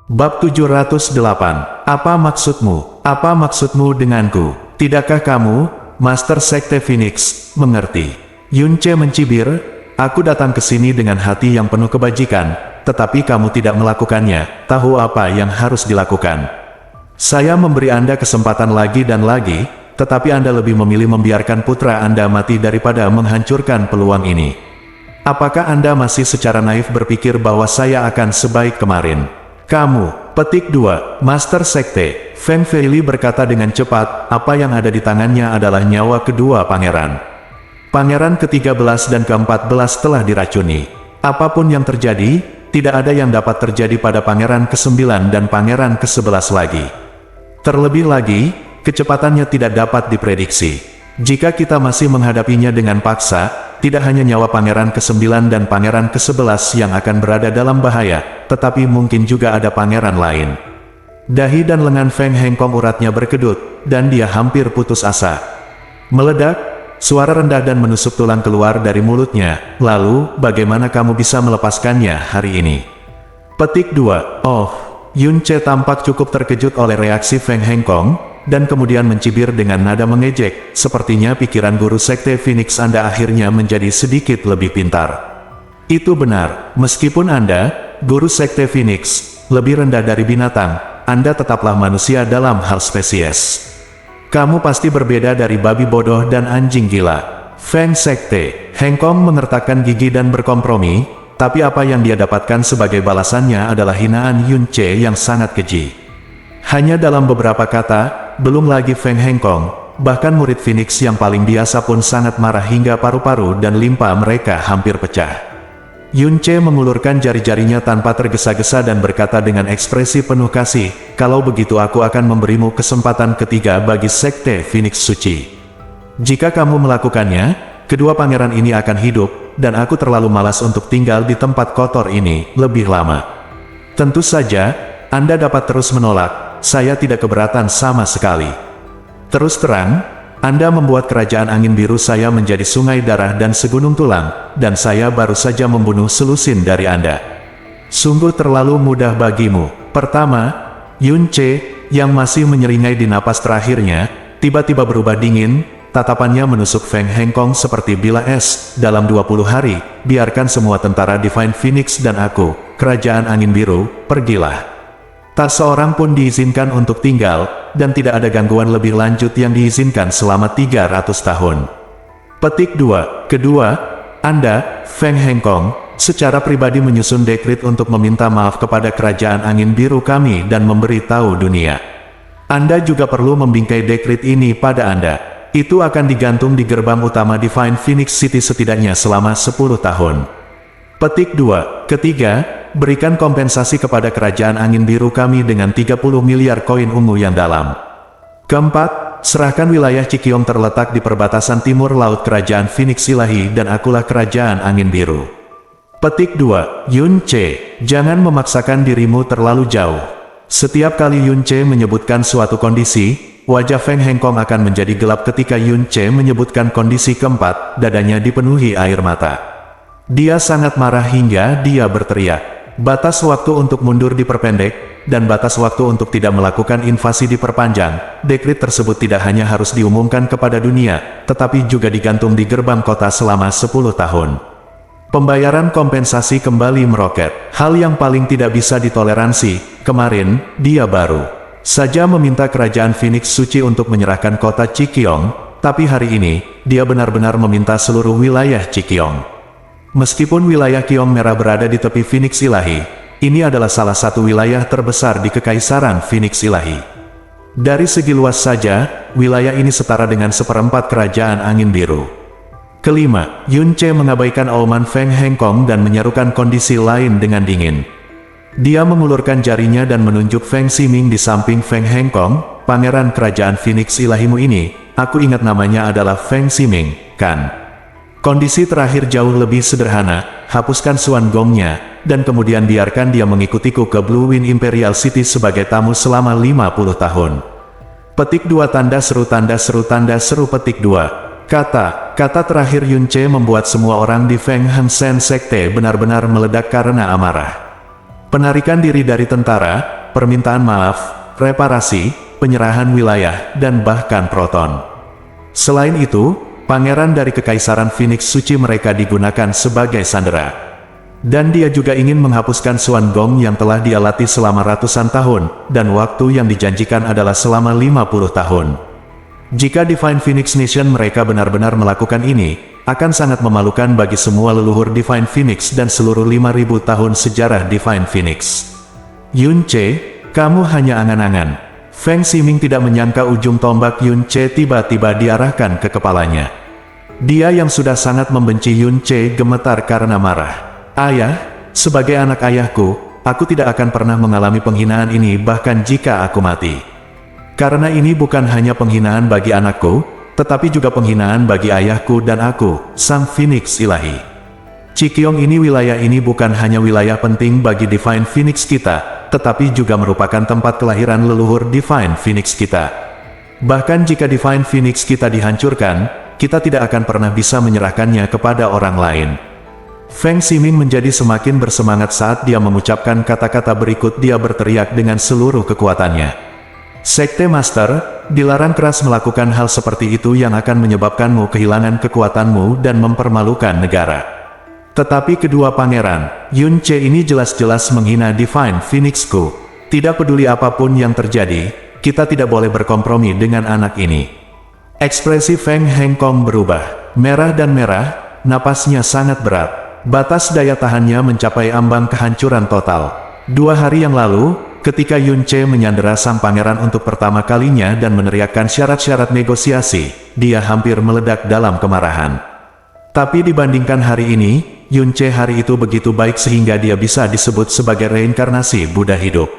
Bab 708. Apa maksudmu? Apa maksudmu denganku? Tidakkah kamu, Master Sekte Phoenix, mengerti? Yunce mencibir, aku datang ke sini dengan hati yang penuh kebajikan, tetapi kamu tidak melakukannya. Tahu apa yang harus dilakukan? Saya memberi Anda kesempatan lagi dan lagi, tetapi Anda lebih memilih membiarkan putra Anda mati daripada menghancurkan peluang ini. Apakah Anda masih secara naif berpikir bahwa saya akan sebaik kemarin? Kamu, petik 2, Master Sekte, Feng Feili berkata dengan cepat, apa yang ada di tangannya adalah nyawa kedua pangeran. Pangeran ke-13 dan ke-14 telah diracuni. Apapun yang terjadi, tidak ada yang dapat terjadi pada pangeran ke-9 dan pangeran ke-11 lagi. Terlebih lagi, kecepatannya tidak dapat diprediksi. Jika kita masih menghadapinya dengan paksa, tidak hanya nyawa pangeran ke-9 dan pangeran ke-11 yang akan berada dalam bahaya, tetapi mungkin juga ada pangeran lain. Dahi dan lengan Feng Hengkong uratnya berkedut, dan dia hampir putus asa. Meledak, suara rendah dan menusuk tulang keluar dari mulutnya. Lalu, bagaimana kamu bisa melepaskannya hari ini? Petik 2. Oh, Yunce tampak cukup terkejut oleh reaksi Feng Hengkong, dan kemudian mencibir dengan nada mengejek, sepertinya pikiran guru Sekte Phoenix Anda akhirnya menjadi sedikit lebih pintar. Itu benar, meskipun Anda, guru Sekte Phoenix, lebih rendah dari binatang, Anda tetaplah manusia dalam hal spesies. Kamu pasti berbeda dari babi bodoh dan anjing gila. Feng Sekte, Hengkong mengertakkan gigi dan berkompromi, tapi apa yang dia dapatkan sebagai balasannya adalah hinaan Yunce yang sangat keji. Hanya dalam beberapa kata, belum lagi Feng Hengkong, bahkan murid Phoenix yang paling biasa pun sangat marah hingga paru-paru dan limpa mereka hampir pecah. Yunce mengulurkan jari-jarinya tanpa tergesa-gesa dan berkata dengan ekspresi penuh kasih, kalau begitu aku akan memberimu kesempatan ketiga bagi Sekte Phoenix Suci. Jika kamu melakukannya, kedua pangeran ini akan hidup, dan aku terlalu malas untuk tinggal di tempat kotor ini lebih lama. Tentu saja, Anda dapat terus menolak. Saya tidak keberatan sama sekali. Terus terang, Anda membuat kerajaan angin biru saya menjadi sungai darah dan segunung tulang, dan saya baru saja membunuh selusin dari Anda. Sungguh terlalu mudah bagimu. Pertama, Yunce, yang masih menyeringai di napas terakhirnya, tiba-tiba berubah dingin, tatapannya menusuk Feng Hengkong seperti bilah es. Dalam 20 hari, biarkan semua tentara Divine Phoenix dan aku, kerajaan angin biru, pergilah. Tak seorang pun diizinkan untuk tinggal, dan tidak ada gangguan lebih lanjut yang diizinkan selama 300 tahun. Petik 2. Kedua, Anda, Feng Hengkong, secara pribadi menyusun dekrit untuk meminta maaf kepada kerajaan angin biru kami dan memberitahu dunia. Anda juga perlu membingkai dekrit ini pada Anda. Itu akan digantung di gerbang utama Divine Phoenix City setidaknya selama 10 tahun. Petik 2. Ketiga, berikan kompensasi kepada kerajaan angin biru kami dengan 30 miliar koin ungu yang dalam. Keempat, serahkan wilayah Cikiong terletak di perbatasan timur laut kerajaan Phoenix Ilahi dan akulah kerajaan angin biru. Petik 2. Yunce, jangan memaksakan dirimu terlalu jauh. Setiap kali Yunce menyebutkan suatu kondisi, wajah Feng Hengkong akan menjadi gelap ketika Yunce menyebutkan kondisi keempat, dadanya dipenuhi air mata. Dia sangat marah hingga dia berteriak. Batas waktu untuk mundur diperpendek, dan batas waktu untuk tidak melakukan invasi diperpanjang. Dekrit tersebut tidak hanya harus diumumkan kepada dunia, tetapi juga digantung di gerbang kota selama 10 tahun. Pembayaran kompensasi kembali meroket. Hal yang paling tidak bisa ditoleransi, kemarin, dia baru saja meminta kerajaan Phoenix Suci untuk menyerahkan kota Cikiong, tapi hari ini, dia benar-benar meminta seluruh wilayah Cikiong. Meskipun wilayah Kiong Merah berada di tepi Phoenix Ilahi, ini adalah salah satu wilayah terbesar di Kekaisaran Phoenix Ilahi. Dari segi luas saja, wilayah ini setara dengan seperempat kerajaan angin biru. Kelima, Yunce mengabaikan auman Feng Hengkong dan menyerukan kondisi lain dengan dingin. Dia mengulurkan jarinya dan menunjuk Feng Ximing di samping Feng Hengkong, pangeran kerajaan Phoenix Ilahimu ini, aku ingat namanya adalah Feng Ximing, kan? Kondisi terakhir jauh lebih sederhana, hapuskan Suan Gongnya, dan kemudian biarkan dia mengikutiku ke Blue Wind Imperial City sebagai tamu selama 50 tahun. Petik 2 tanda seru petik 2. Kata terakhir Yunce membuat semua orang di Feng Heng Sen Sekte benar-benar meledak karena amarah. Penarikan diri dari tentara, permintaan maaf, reparasi, penyerahan wilayah, dan bahkan proton. Selain itu, pangeran dari Kekaisaran Phoenix Suci mereka digunakan sebagai sandera. Dan dia juga ingin menghapuskan Xuan Gong yang telah dia latih selama ratusan tahun, dan waktu yang dijanjikan adalah selama 50 tahun. Jika Divine Phoenix Nation mereka benar-benar melakukan ini, akan sangat memalukan bagi semua leluhur Divine Phoenix dan seluruh 5000 tahun sejarah Divine Phoenix. Yun Che, kamu hanya angan-angan. Feng Ximing tidak menyangka ujung tombak Yun Che tiba-tiba diarahkan ke kepalanya. Dia yang sudah sangat membenci Yun Che gemetar karena marah. Ayah, sebagai anak ayahku, aku tidak akan pernah mengalami penghinaan ini bahkan jika aku mati. Karena ini bukan hanya penghinaan bagi anakku, tetapi juga penghinaan bagi ayahku dan aku, Sang Phoenix Ilahi. Cikyong ini wilayah ini bukan hanya wilayah penting bagi Divine Phoenix kita, tetapi juga merupakan tempat kelahiran leluhur Divine Phoenix kita. Bahkan jika Divine Phoenix kita dihancurkan, kita tidak akan pernah bisa menyerahkannya kepada orang lain. Feng Ximing menjadi semakin bersemangat saat dia mengucapkan kata-kata berikut. Dia berteriak dengan seluruh kekuatannya. Sekte Master, dilarang keras melakukan hal seperti itu yang akan menyebabkanmu kehilangan kekuatanmu dan mempermalukan negara. Tetapi kedua pangeran, Yun Che ini jelas-jelas menghina Divine Phoenix-ku. Tidak peduli apapun yang terjadi, kita tidak boleh berkompromi dengan anak ini. Ekspresi Feng Heng Kong berubah, merah dan merah, napasnya sangat berat. Batas daya tahannya mencapai ambang kehancuran total. 2 hari yang lalu, ketika Yun Che menyandera sang pangeran untuk pertama kalinya dan meneriakkan syarat-syarat negosiasi, dia hampir meledak dalam kemarahan. Tapi dibandingkan hari ini, Yun Che hari itu begitu baik sehingga dia bisa disebut sebagai reinkarnasi Buddha hidup.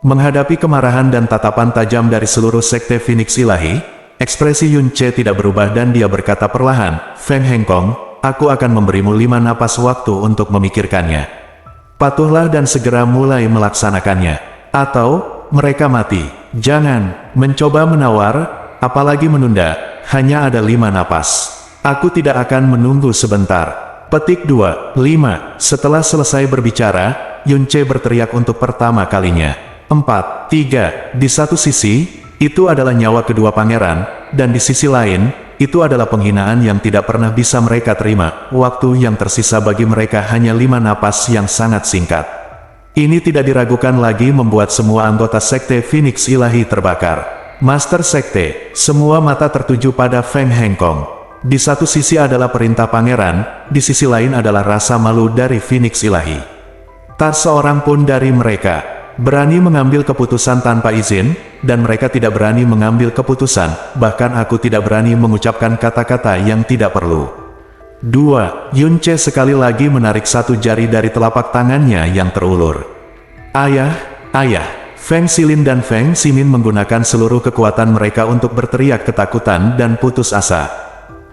Menghadapi kemarahan dan tatapan tajam dari seluruh sekte Phoenix Ilahi, ekspresi Yun Che tidak berubah dan dia berkata perlahan, Feng Heng Kong, aku akan memberimu 5 napas waktu untuk memikirkannya. Patuhlah dan segera mulai melaksanakannya. Atau, mereka mati. Jangan mencoba menawar, apalagi menunda, hanya ada 5 napas. Aku tidak akan menunggu sebentar. Petik 2, 5. Setelah selesai berbicara, Yun Che berteriak untuk pertama kalinya. 4, 3. Di satu sisi, itu adalah nyawa kedua pangeran, dan di sisi lain, itu adalah penghinaan yang tidak pernah bisa mereka terima. Waktu yang tersisa bagi mereka hanya 5 napas yang sangat singkat. Ini tidak diragukan lagi membuat semua anggota sekte Phoenix Ilahi terbakar. Master Sekte, semua mata tertuju pada Feng Heng Kong. Di satu sisi adalah perintah pangeran, di sisi lain adalah rasa malu dari Phoenix Ilahi. Tak seorang pun dari mereka berani mengambil keputusan tanpa izin, dan mereka tidak berani mengambil keputusan, bahkan aku tidak berani mengucapkan kata-kata yang tidak perlu. 2. Yun Che sekali lagi menarik satu jari dari telapak tangannya yang terulur. Ayah, ayah. Feng Xilin dan Feng Ximin menggunakan seluruh kekuatan mereka untuk berteriak ketakutan dan putus asa.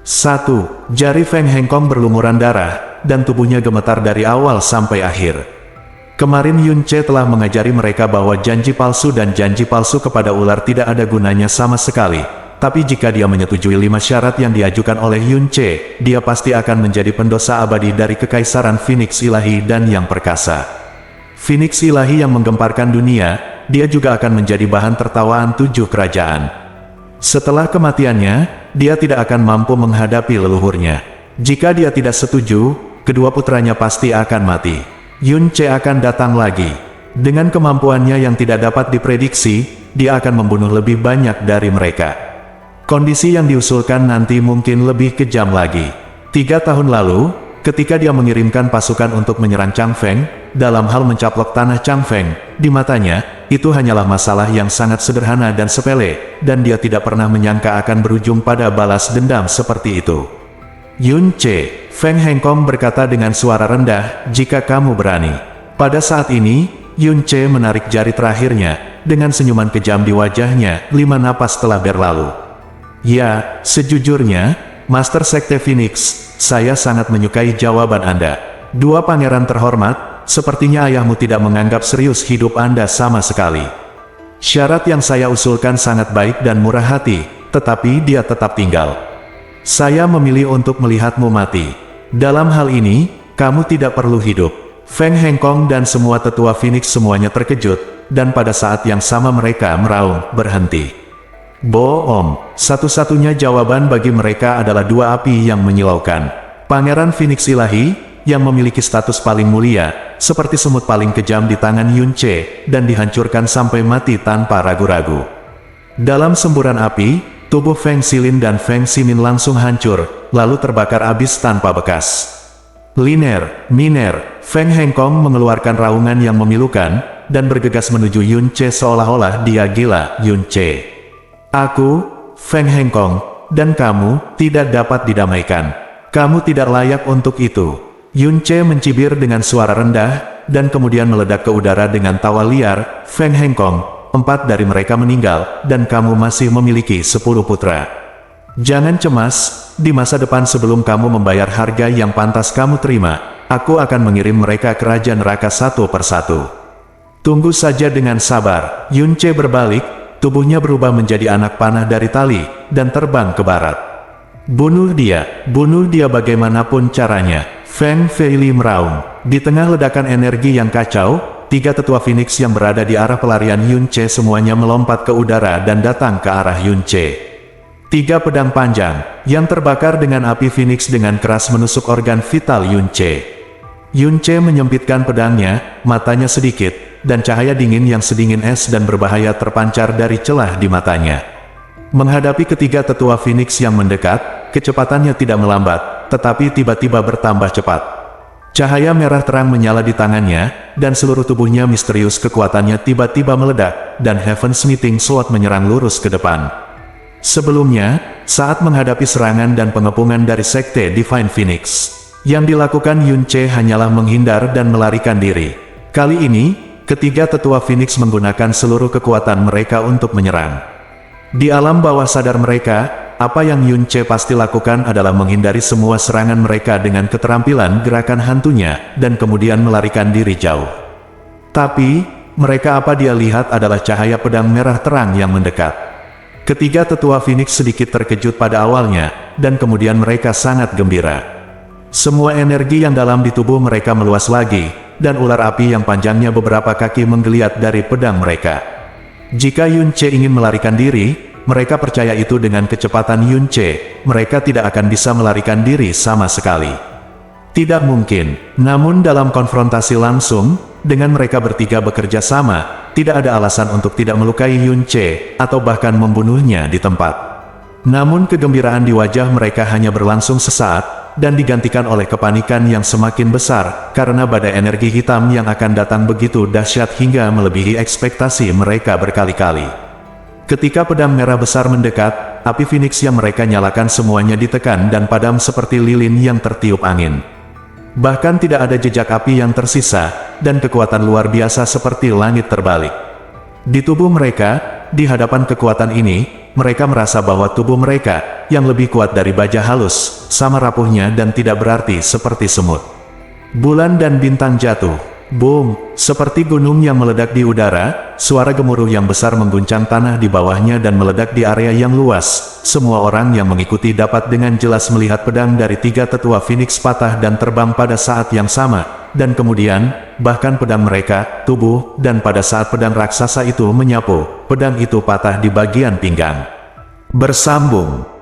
1. Jari Feng Heng Kong berlumuran darah, dan tubuhnya gemetar dari awal sampai akhir. Kemarin Yun Che telah mengajari mereka bahwa janji palsu dan janji palsu kepada ular tidak ada gunanya sama sekali. Tapi jika dia menyetujui 5 syarat yang diajukan oleh Yun Che, dia pasti akan menjadi pendosa abadi dari Kekaisaran Phoenix Ilahi dan yang perkasa. Phoenix Ilahi yang menggemparkan dunia, dia juga akan menjadi bahan tertawaan 7 kerajaan. Setelah kematiannya, dia tidak akan mampu menghadapi leluhurnya. Jika dia tidak setuju, kedua putranya pasti akan mati. Yun Che akan datang lagi. Dengan kemampuannya yang tidak dapat diprediksi, dia akan membunuh lebih banyak dari mereka. Kondisi yang diusulkan nanti mungkin lebih kejam lagi. 3 tahun lalu, ketika dia mengirimkan pasukan untuk menyerang Changfeng, dalam hal mencaplok tanah Changfeng, di matanya, itu hanyalah masalah yang sangat sederhana dan sepele, dan dia tidak pernah menyangka akan berujung pada balas dendam seperti itu. Yun Che, Feng Heng Kong berkata dengan suara rendah, jika kamu berani. Pada saat ini, Yun Che menarik jari terakhirnya, dengan senyuman kejam di wajahnya, 5 napas telah berlalu. Ya, sejujurnya, Master Sekte Phoenix, saya sangat menyukai jawaban Anda. 2 pangeran terhormat, sepertinya ayahmu tidak menganggap serius hidup Anda sama sekali. Syarat yang saya usulkan sangat baik dan murah hati, tetapi dia tetap tinggal. Saya memilih untuk melihatmu mati. Dalam hal ini, kamu tidak perlu hidup. Feng Heng Kong dan semua tetua Phoenix semuanya terkejut, dan pada saat yang sama mereka meraung, berhenti. Boom, satu-satunya jawaban bagi mereka adalah dua api yang menyilaukan. Pangeran Phoenix Ilahi, yang memiliki status paling mulia, seperti semut paling kejam di tangan Yunce, dan dihancurkan sampai mati tanpa ragu-ragu. Dalam semburan api, tubuh Feng Xilin dan Feng Ximin langsung hancur, lalu terbakar habis tanpa bekas. Liner, Miner, Feng Hengkong mengeluarkan raungan yang memilukan, dan bergegas menuju Yunce seolah-olah dia gila. Yunce, aku, Feng Hengkong, dan kamu, tidak dapat didamaikan. Kamu tidak layak untuk itu. Yunce mencibir dengan suara rendah, dan kemudian meledak ke udara dengan tawa liar. Feng Hengkong, 4 dari mereka meninggal, dan kamu masih memiliki 10 putra. Jangan cemas, di masa depan sebelum kamu membayar harga yang pantas kamu terima, aku akan mengirim mereka ke Raja Neraka satu persatu. Tunggu saja dengan sabar. Yunce berbalik, tubuhnya berubah menjadi anak panah dari tali, dan terbang ke barat. Bunuh dia bagaimanapun caranya. Feng Feili meraung. Di tengah ledakan energi yang kacau, 3 tetua Phoenix yang berada di arah pelarian Yunce semuanya melompat ke udara dan datang ke arah Yunce. 3 pedang panjang, yang terbakar dengan api Phoenix dengan keras menusuk organ vital Yunce. Yunce menyempitkan pedangnya, matanya sedikit, dan cahaya dingin yang sedingin es dan berbahaya terpancar dari celah di matanya. Menghadapi ketiga tetua Phoenix yang mendekat, kecepatannya tidak melambat, tetapi tiba-tiba bertambah cepat. Cahaya merah terang menyala di tangannya, dan seluruh tubuhnya misterius kekuatannya tiba-tiba meledak, dan Heaven Smithing Sword menyerang lurus ke depan. Sebelumnya, saat menghadapi serangan dan pengepungan dari Sekte Divine Phoenix, yang dilakukan Yunce hanyalah menghindar dan melarikan diri. Kali ini, ketiga tetua Phoenix menggunakan seluruh kekuatan mereka untuk menyerang. Di alam bawah sadar mereka, apa yang Yunce pasti lakukan adalah menghindari semua serangan mereka dengan keterampilan gerakan hantunya, dan kemudian melarikan diri jauh. Tapi, mereka apa dia lihat adalah cahaya pedang merah terang yang mendekat. Ketiga tetua Phoenix sedikit terkejut pada awalnya, dan kemudian mereka sangat gembira. Semua energi yang dalam di tubuh mereka meluas lagi, dan ular api yang panjangnya beberapa kaki menggeliat dari pedang mereka. Jika Yunce ingin melarikan diri, mereka percaya itu dengan kecepatan Yunce, mereka tidak akan bisa melarikan diri sama sekali. Tidak mungkin, namun dalam konfrontasi langsung, dengan mereka bertiga bekerja sama, tidak ada alasan untuk tidak melukai Yunce, atau bahkan membunuhnya di tempat. Namun kegembiraan di wajah mereka hanya berlangsung sesaat, dan digantikan oleh kepanikan yang semakin besar, karena badai energi hitam yang akan datang begitu dahsyat hingga melebihi ekspektasi mereka berkali-kali. Ketika pedang merah besar mendekat, api Phoenix yang mereka nyalakan semuanya ditekan dan padam seperti lilin yang tertiup angin. Bahkan tidak ada jejak api yang tersisa, dan kekuatan luar biasa seperti langit terbalik. Di tubuh mereka, di hadapan kekuatan ini, mereka merasa bahwa tubuh mereka, yang lebih kuat dari baja halus, sama rapuhnya dan tidak berarti seperti semut. Bulan dan bintang jatuh. Boom! Seperti gunung yang meledak di udara, suara gemuruh yang besar mengguncang tanah di bawahnya dan meledak di area yang luas. Semua orang yang mengikuti dapat dengan jelas melihat pedang dari 3 tetua Phoenix patah dan terbang pada saat yang sama. Dan kemudian, bahkan pedang mereka, tubuh, dan pada saat pedang raksasa itu menyapu, pedang itu patah di bagian pinggang. Bersambung.